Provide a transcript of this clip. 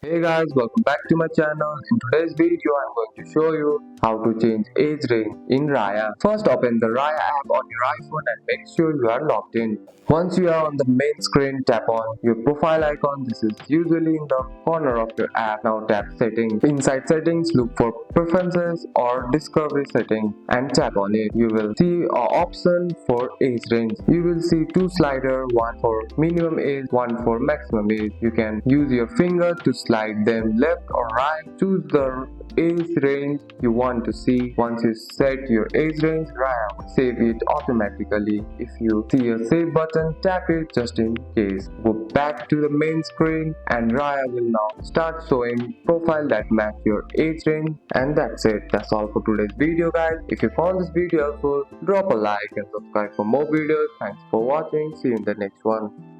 Hey guys, welcome back to my channel. In today's video, I'm going to show you how to change age range in Raya. First, open the Raya app on your iPhone and make sure you are logged in. Once you are on the main screen, tap on your profile icon. This is usually in the corner of your app. Now tap settings. Inside settings, look for preferences or discovery settings and tap on it. You will see an option for age range. You will see two sliders, one for minimum age, one for maximum age. You can use your finger to slide them left or right. Choose the age range you want to see. Once you set your age range, Raya will save it automatically. If you see a save button, tap it just in case. Go back to the main screen and Raya will now start showing profile that match your age range, and that's it. That's all for today's video guys. If you found this video helpful, drop a like and subscribe for more videos. Thanks for watching. See you in the next one.